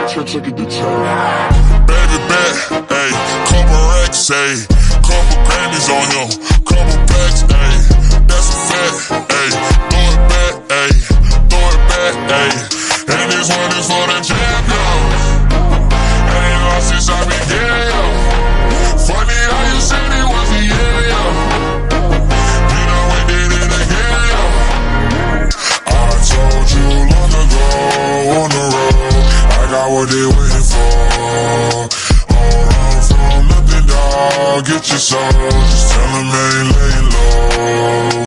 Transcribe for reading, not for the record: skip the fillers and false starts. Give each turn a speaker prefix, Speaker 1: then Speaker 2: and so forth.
Speaker 1: check it to town. Baby bet, ayy, couple racks, ayy, couple Grammys on him, couple packs, ayy, that's a fact, ayy, throw it back, ayy, throw it back, ayy, and this one is for the champions. I ain't lost since I began, yo. Funny how you said it was the end, yo. Then I went did it again, yo. I told you long ago on the road, I got what they want.